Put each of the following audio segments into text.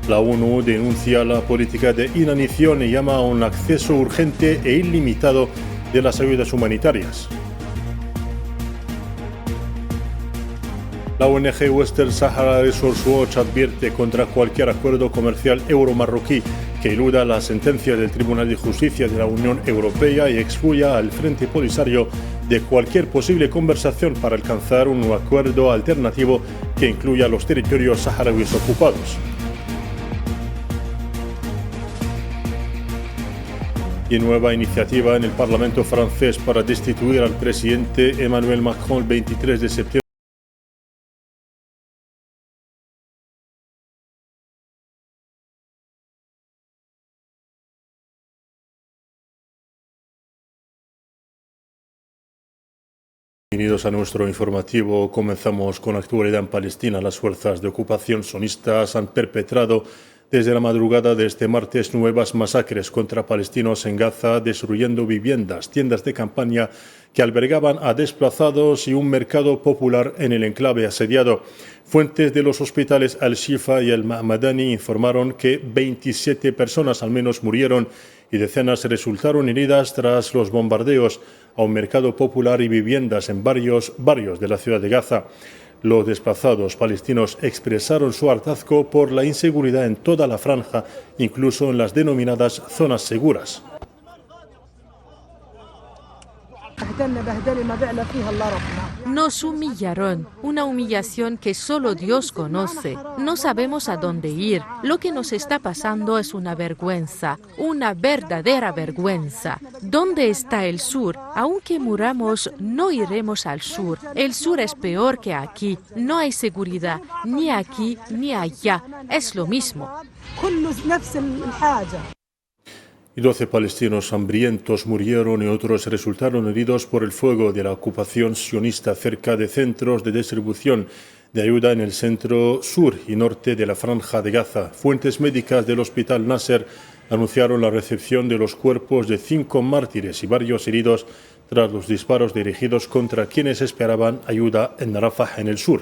La ONU denuncia la política de inanición y llama a un acceso urgente e ilimitado de las ayudas humanitarias. La ONG Western Sahara Resource Watch advierte contra cualquier acuerdo comercial euro-marroquí que eluda la sentencia del Tribunal de Justicia de la Unión Europea y excluya al Frente Polisario de cualquier posible conversación para alcanzar un acuerdo alternativo que incluya los territorios saharauis ocupados. Y nueva iniciativa en el Parlamento francés para destituir al presidente Emmanuel Macron el 23 de septiembre. Bienvenidos a nuestro informativo. Comenzamos con actualidad en Palestina. Las fuerzas de ocupación sionistas han perpetrado desde la madrugada de este martes nuevas masacres contra palestinos en Gaza, destruyendo viviendas, tiendas de campaña que albergaban a desplazados y un mercado popular en el enclave asediado. Fuentes de los hospitales Al-Shifa y el Mahmadani informaron que 27 personas al menos murieron y decenas resultaron heridas tras los bombardeos a un mercado popular y viviendas en varios barrios de la ciudad de Gaza. Los desplazados palestinos expresaron su hartazgo por la inseguridad en toda la franja, incluso en las denominadas zonas seguras. Nos humillaron, una humillación que solo Dios conoce. No sabemos a dónde ir. Lo que nos está pasando es una vergüenza, una verdadera vergüenza. ¿Dónde está el sur? Aunque muramos, no iremos al sur. El sur es peor que aquí. No hay seguridad, ni aquí ni allá. Es lo mismo. Y 12 palestinos hambrientos murieron y otros resultaron heridos por el fuego de la ocupación sionista cerca de centros de distribución de ayuda en el centro sur y norte de la franja de Gaza. Fuentes médicas del Hospital Nasser anunciaron la recepción de los cuerpos de 5 mártires y varios heridos tras los disparos dirigidos contra quienes esperaban ayuda en Rafah, en el sur.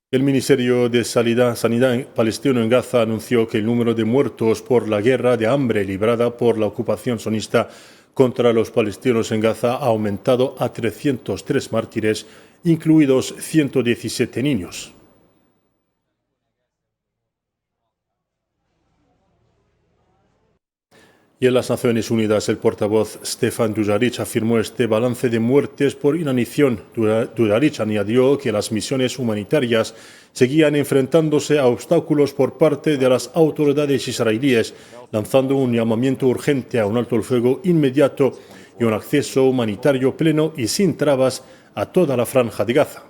El Ministerio de Sanidad palestino en Gaza anunció que el número de muertos por la guerra de hambre librada por la ocupación sionista contra los palestinos en Gaza ha aumentado a 303 mártires, incluidos 117 niños. Y en las Naciones Unidas, el portavoz Stefan Dujarric afirmó este balance de muertes por inanición. Dujarric añadió que las misiones humanitarias seguían enfrentándose a obstáculos por parte de las autoridades israelíes, lanzando un llamamiento urgente a un alto el fuego inmediato y un acceso humanitario pleno y sin trabas a toda la franja de Gaza.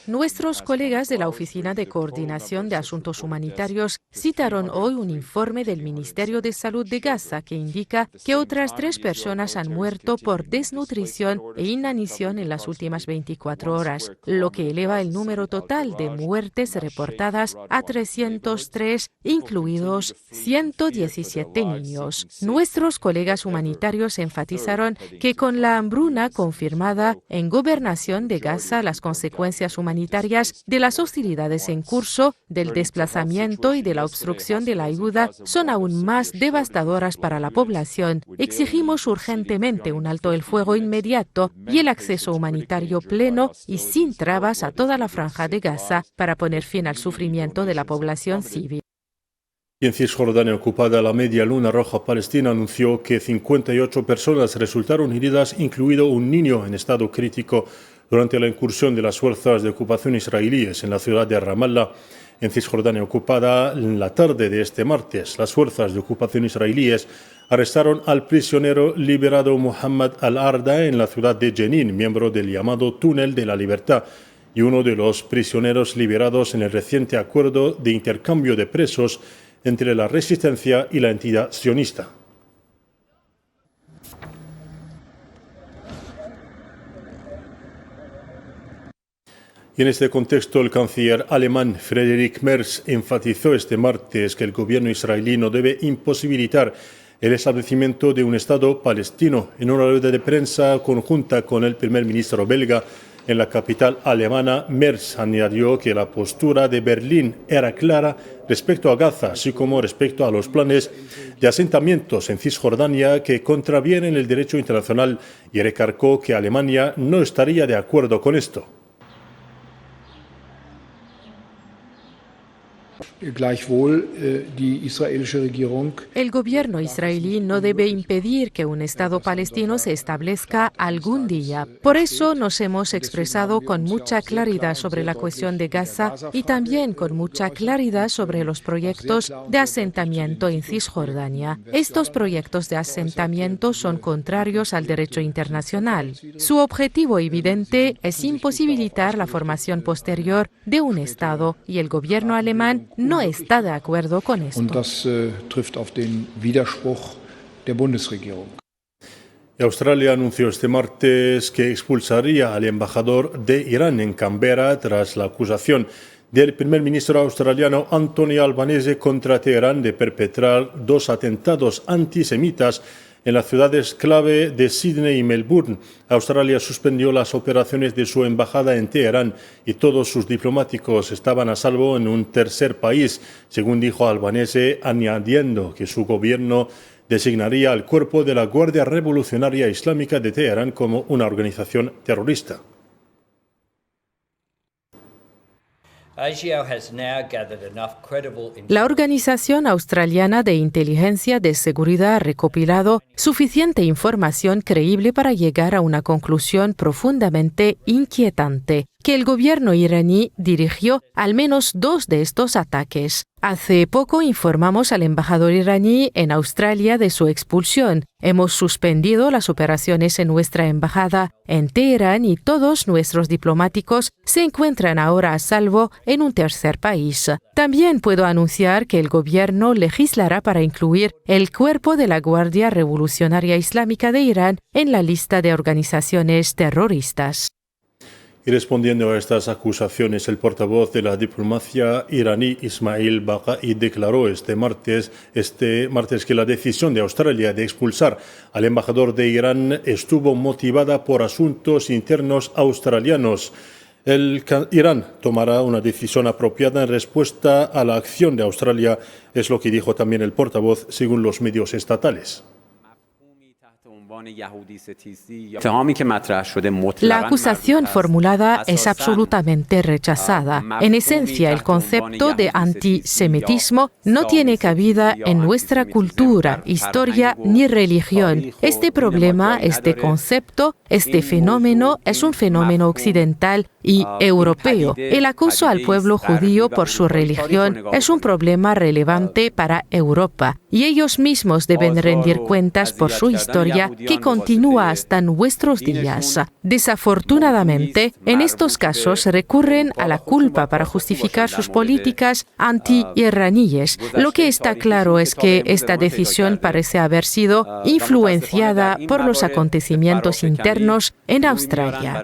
Nuestros colegas de la Oficina de Coordinación de Asuntos Humanitarios citaron hoy un informe del Ministerio de Salud de Gaza que indica que otras 3 personas han muerto por desnutrición e inanición en las últimas 24 horas, lo que eleva el número total de muertes reportadas a 303, incluidos 117 niños. Nuestros colegas humanitarios enfatizaron que con la hambruna confirmada en Gobernación de Gaza, las consecuencias humanitarias de las hostilidades en curso, del desplazamiento y de la obstrucción de la ayuda son aún más devastadoras para la población. Exigimos urgentemente un alto el fuego inmediato y el acceso humanitario pleno y sin trabas a toda la franja de Gaza para poner fin al sufrimiento de la población civil. Y en Cisjordania ocupada, la Media Luna Roja Palestina anunció que 58 personas resultaron heridas, incluido un niño en estado crítico, durante la incursión de las fuerzas de ocupación israelíes en la ciudad de Ramallah. En Cisjordania ocupada, en la tarde de este martes, las fuerzas de ocupación israelíes arrestaron al prisionero liberado Muhammad al-Arda en la ciudad de Jenin, miembro del llamado Túnel de la Libertad, y uno de los prisioneros liberados en el reciente acuerdo de intercambio de presos entre la resistencia y la entidad sionista. Y en este contexto, el canciller alemán Friedrich Merz enfatizó este martes que el gobierno israelí no debe imposibilitar el establecimiento de un Estado palestino. En una rueda de prensa conjunta con el primer ministro belga en la capital alemana, Merz añadió que la postura de Berlín era clara respecto a Gaza, así como respecto a los planes de asentamientos en Cisjordania que contravienen el derecho internacional, y recargó que Alemania no estaría de acuerdo con esto. El gobierno israelí no debe impedir que un Estado palestino se establezca algún día. Por eso nos hemos expresado con mucha claridad sobre la cuestión de Gaza y también con mucha claridad sobre los proyectos de asentamiento en Cisjordania. Estos proyectos de asentamiento son contrarios al derecho internacional. Su objetivo evidente es imposibilitar la formación posterior de un Estado, y el gobierno alemán no está de acuerdo con esto. Australia anunció este martes que expulsaría al embajador de Irán en Canberra tras la acusación del primer ministro australiano Anthony Albanese contra Teherán de perpetrar 2 atentados antisemitas en las ciudades clave de Sídney y Melbourne. Australia suspendió las operaciones de su embajada en Teherán y todos sus diplomáticos estaban a salvo en un tercer país, según dijo Albanese, añadiendo que su gobierno designaría al cuerpo de la Guardia Revolucionaria Islámica de Teherán como una organización terrorista. La Organización Australiana de Inteligencia de Seguridad ha recopilado suficiente información creíble para llegar a una conclusión profundamente inquietante, que el gobierno iraní dirigió al menos 2 de estos ataques. Hace poco informamos al embajador iraní en Australia de su expulsión. Hemos suspendido las operaciones en nuestra embajada en Teherán y todos nuestros diplomáticos se encuentran ahora a salvo en un tercer país. También puedo anunciar que el gobierno legislará para incluir el cuerpo de la Guardia Revolucionaria Islámica de Irán en la lista de organizaciones terroristas. Y respondiendo a estas acusaciones, el portavoz de la diplomacia iraní, Ismail Baqai, declaró este martes que la decisión de Australia de expulsar al embajador de Irán estuvo motivada por asuntos internos australianos. Irán tomará una decisión apropiada en respuesta a la acción de Australia, es lo que dijo también el portavoz, según los medios estatales. La acusación formulada es absolutamente rechazada. En esencia, el concepto de antisemitismo no tiene cabida en nuestra cultura, historia ni religión. Este problema, este concepto, este fenómeno es un fenómeno occidental y europeo. El acoso al pueblo judío por su religión es un problema relevante para Europa, y ellos mismos deben rendir cuentas por su historia, que continúa hasta nuestros días. Desafortunadamente, en estos casos recurren a la culpa para justificar sus políticas anti-iraníes. Lo que está claro es que esta decisión parece haber sido influenciada por los acontecimientos internos en Australia.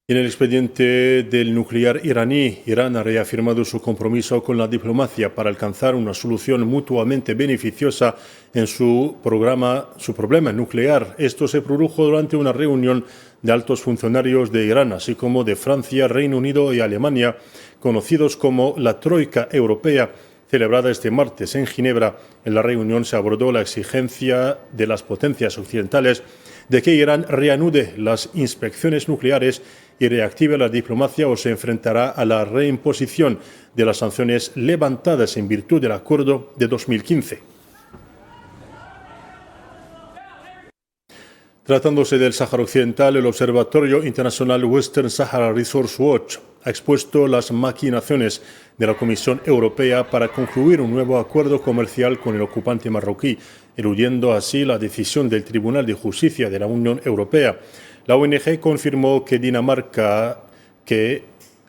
En el expediente del nuclear iraní, Irán ha reafirmado su compromiso con la diplomacia para alcanzar una solución mutuamente beneficiosa en su problema nuclear. Esto se produjo durante una reunión de altos funcionarios de Irán, así como de Francia, Reino Unido y Alemania, conocidos como la Troika Europea, celebrada este martes en Ginebra. En la reunión se abordó la exigencia de las potencias occidentales de que Irán reanude las inspecciones nucleares y reactive la diplomacia, o se enfrentará a la reimposición de las sanciones levantadas en virtud del acuerdo de 2015. Tratándose del Sáhara Occidental, el Observatorio Internacional Western Sahara Resource Watch ha expuesto las maquinaciones de la Comisión Europea para concluir un nuevo acuerdo comercial con el ocupante marroquí, eludiendo así la decisión del Tribunal de Justicia de la Unión Europea. La ONG confirmó que Dinamarca, que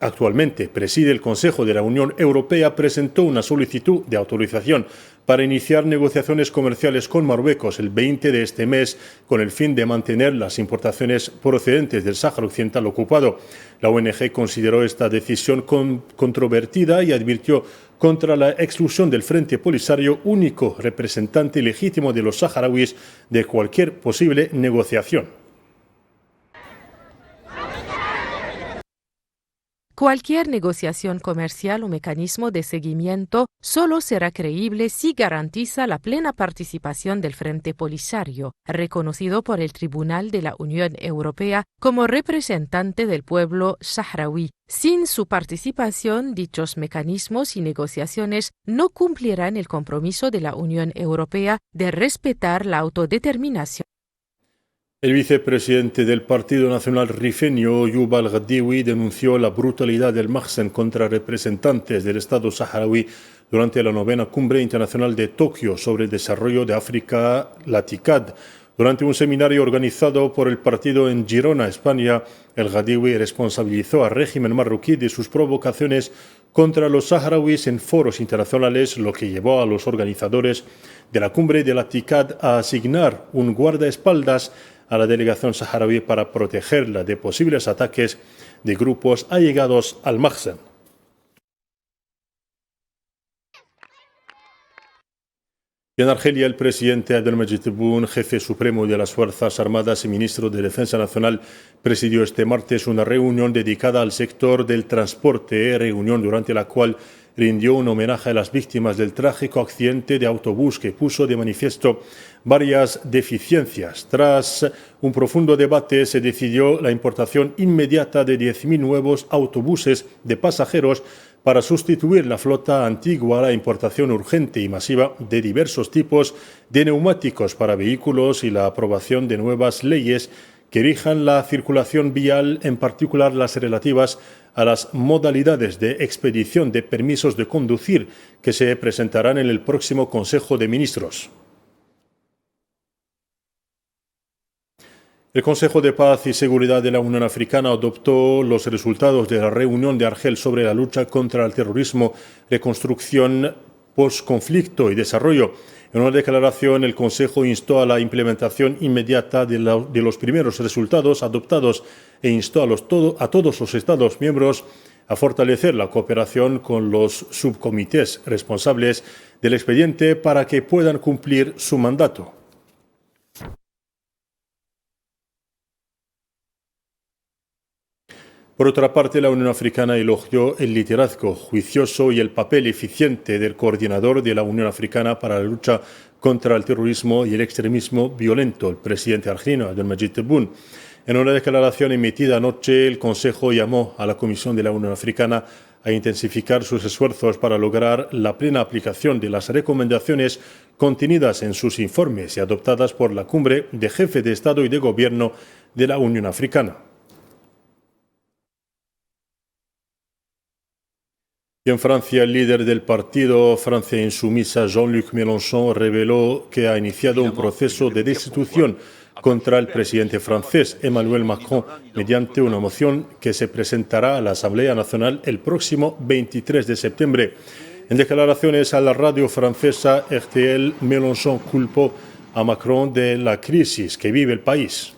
actualmente preside el Consejo de la Unión Europea, presentó una solicitud de autorización para iniciar negociaciones comerciales con Marruecos el 20 de este mes con el fin de mantener las importaciones procedentes del Sáhara Occidental ocupado. La ONG consideró esta decisión controvertida y advirtió contra la exclusión del Frente Polisario, único representante legítimo de los saharauis, de cualquier posible negociación. Cualquier negociación comercial o mecanismo de seguimiento solo será creíble si garantiza la plena participación del Frente Polisario, reconocido por el Tribunal de la Unión Europea como representante del pueblo saharaui. Sin su participación, dichos mecanismos y negociaciones no cumplirán el compromiso de la Unión Europea de respetar la autodeterminación. El vicepresidente del Partido Nacional Rifeño, Yuval Ghaddiwi, denunció la brutalidad del Mahsen contra representantes del Estado saharaui durante la 9ª Cumbre Internacional de Tokio sobre el Desarrollo de África, la TICAD. Durante un seminario organizado por el partido en Girona, España, el Ghaddiwi responsabilizó al régimen marroquí de sus provocaciones contra los saharauis en foros internacionales, lo que llevó a los organizadores de la cumbre de la TICAD a asignar un guardaespaldas a la delegación saharaui para protegerla de posibles ataques de grupos allegados al Mahsen. Y en Argelia, el presidente Abdelmadjid Tebboune, jefe supremo de las Fuerzas Armadas y ministro de Defensa Nacional, presidió este martes una reunión dedicada al sector del transporte, reunión durante la cual rindió un homenaje a las víctimas del trágico accidente de autobús que puso de manifiesto varias deficiencias. Tras un profundo debate, se decidió la importación inmediata de 10.000 nuevos autobuses de pasajeros para sustituir la flota antigua, la importación urgente y masiva de diversos tipos de neumáticos para vehículos y la aprobación de nuevas leyes que rijan la circulación vial, en particular las relativas a las modalidades de expedición de permisos de conducir que se presentarán en el próximo Consejo de Ministros. El Consejo de Paz y Seguridad de la Unión Africana adoptó los resultados de la reunión de Argel sobre la lucha contra el terrorismo, reconstrucción, posconflicto y desarrollo. En una declaración, el Consejo instó a la implementación inmediata de los primeros resultados adoptados e instó a todos los Estados miembros a fortalecer la cooperación con los subcomités responsables del expediente para que puedan cumplir su mandato. Por otra parte, la Unión Africana elogió el liderazgo juicioso y el papel eficiente del coordinador de la Unión Africana para la lucha contra el terrorismo y el extremismo violento, el presidente argelino Abdelmadjid Tebboune. En una declaración emitida anoche, el Consejo llamó a la Comisión de la Unión Africana a intensificar sus esfuerzos para lograr la plena aplicación de las recomendaciones contenidas en sus informes y adoptadas por la Cumbre de Jefes de Estado y de Gobierno de la Unión Africana. Y en Francia, el líder del partido Francia Insumisa, Jean-Luc Mélenchon, reveló que ha iniciado un proceso de destitución contra el presidente francés Emmanuel Macron mediante una moción que se presentará a la Asamblea Nacional el próximo 23 de septiembre. En declaraciones a la radio francesa RTL, Mélenchon culpó a Macron de la crisis que vive el país.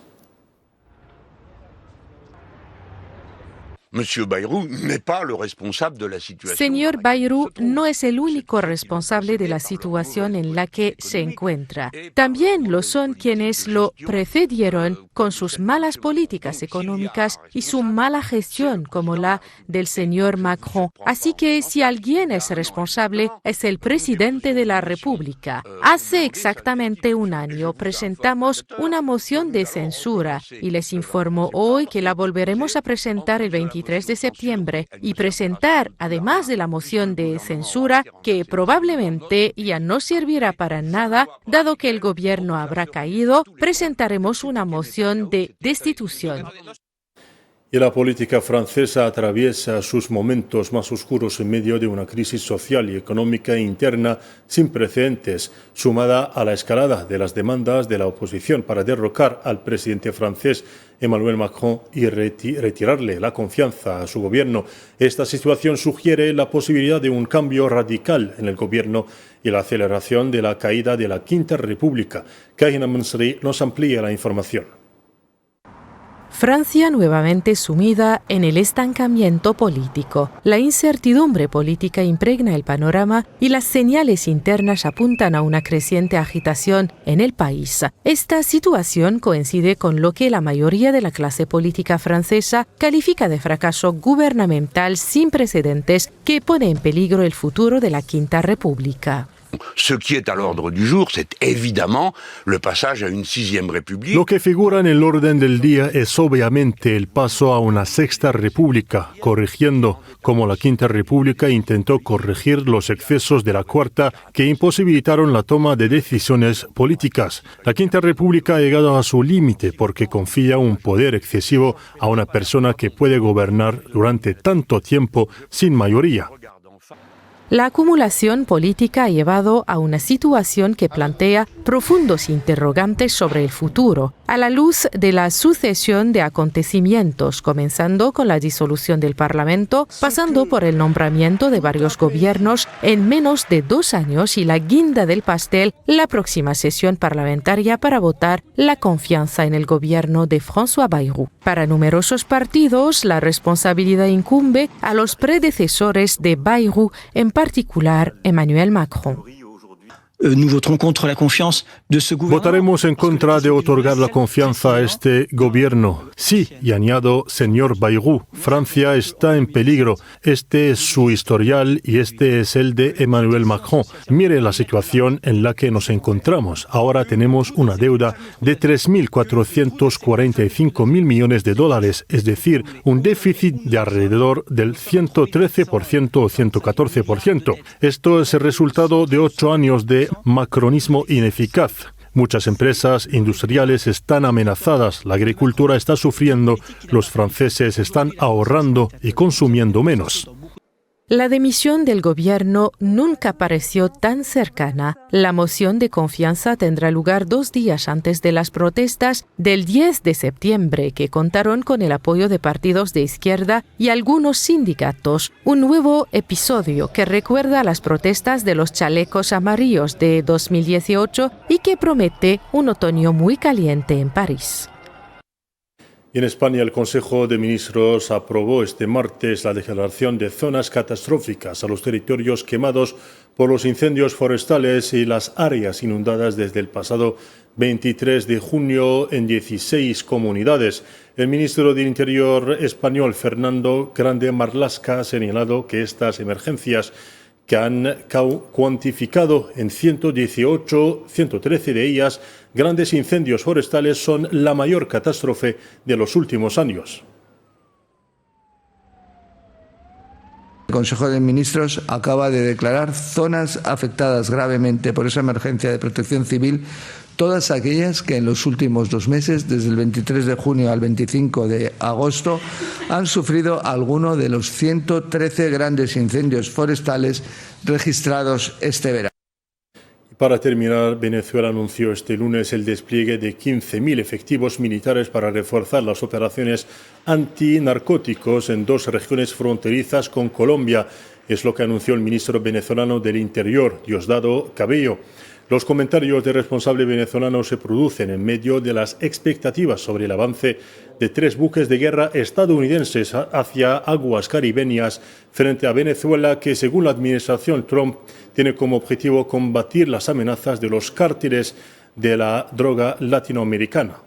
Señor Bayrou no es el único responsable de la situación en la que se encuentra. También lo son quienes lo precedieron con sus malas políticas económicas y su mala gestión, como la del señor Macron. Así que si alguien es responsable, es el presidente de la República. Hace exactamente un año presentamos una moción de censura y les informo hoy que la volveremos a presentar el 23 de septiembre y presentar, además de la moción de censura, que probablemente ya no servirá para nada, dado que el gobierno habrá caído, presentaremos una moción de destitución. Y la política francesa atraviesa sus momentos más oscuros en medio de una crisis social y económica interna sin precedentes, sumada a la escalada de las demandas de la oposición para derrocar al presidente francés Emmanuel Macron y retirarle la confianza a su gobierno. Esta situación sugiere la posibilidad de un cambio radical en el gobierno y la aceleración de la caída de la Quinta República. Kahina Mansri nos amplía la información. Francia nuevamente sumida en el estancamiento político. La incertidumbre política impregna el panorama y las señales internas apuntan a una creciente agitación en el país. Esta situación coincide con lo que la mayoría de la clase política francesa califica de fracaso gubernamental sin precedentes que pone en peligro el futuro de la Quinta República. Ce qui est à l'ordre du jour, c'est évidemment le passage à une sixième république. Lo que figura en el orden del día es obviamente el paso a una sexta república, corrigiendo como la Quinta República intentó corregir los excesos de la cuarta que imposibilitaron la toma de decisiones políticas. La Quinta República ha llegado a su límite porque confía un poder excesivo a una persona que puede gobernar durante tanto tiempo sin mayoría. La acumulación política ha llevado a una situación que plantea profundos interrogantes sobre el futuro, a la luz de la sucesión de acontecimientos, comenzando con la disolución del Parlamento, pasando por el nombramiento de varios gobiernos en menos de 2 años y la guinda del pastel, la próxima sesión parlamentaria para votar la confianza en el gobierno de François Bayrou. Para numerosos partidos, la responsabilidad incumbe a los predecesores de Bayrou, en particular Emmanuel Macron. Votaremos en contra de otorgar la confianza a este gobierno. Sí, y añado, señor Bayrou, Francia está en peligro. Este es su historial y este es el de Emmanuel Macron. Mire la situación en la que nos encontramos. Ahora tenemos una deuda de 3.445.000 millones de dólares, es decir, un déficit de alrededor del 113% o 114%. Esto es el resultado de 8 años de macronismo ineficaz. Muchas empresas industriales están amenazadas, la agricultura está sufriendo, los franceses están ahorrando y consumiendo menos. La dimisión del gobierno nunca pareció tan cercana. La moción de confianza tendrá lugar 2 días antes de las protestas del 10 de septiembre, que contaron con el apoyo de partidos de izquierda y algunos sindicatos. Un nuevo episodio que recuerda las protestas de los chalecos amarillos de 2018 y que promete un otoño muy caliente en París. En España, el Consejo de Ministros aprobó este martes la declaración de zonas catastróficas a los territorios quemados por los incendios forestales y las áreas inundadas desde el pasado 23 de junio en 16 comunidades. El ministro del Interior español, Fernando Grande Marlaska, ha señalado que estas emergencias, que han cuantificado en 113 de ellas, grandes incendios forestales, son la mayor catástrofe de los últimos años. El Consejo de Ministros acaba de declarar zonas afectadas gravemente por esa emergencia de protección civil, todas aquellas que en los últimos 2 meses, desde el 23 de junio al 25 de agosto, han sufrido alguno de los 113 grandes incendios forestales registrados este verano. Para terminar, Venezuela anunció este lunes el despliegue de 15.000 efectivos militares para reforzar las operaciones antinarcóticos en 2 regiones fronterizas con Colombia. Es lo que anunció el ministro venezolano del Interior, Diosdado Cabello. Los comentarios del responsable venezolano se producen en medio de las expectativas sobre el avance de 3 buques de guerra estadounidenses hacia aguas caribeñas frente a Venezuela, que según la administración Trump tiene como objetivo combatir las amenazas de los cárteles de la droga latinoamericana.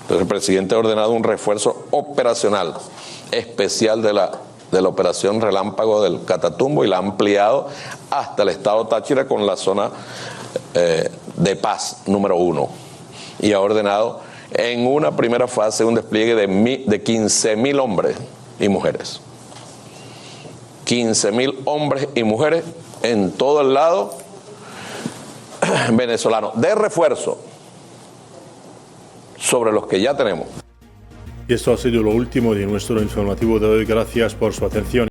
El presidente ha ordenado un refuerzo operacional especial de la operación Relámpago del Catatumbo y la ha ampliado hasta el estado Táchira con la zona de paz número 1. Y ha ordenado en una primera fase un despliegue de 15.000 hombres y mujeres. 15.000 hombres y mujeres en todo el lado venezolano, de refuerzo sobre los que ya tenemos. Y esto ha sido lo último de nuestro informativo de hoy. Gracias por su atención.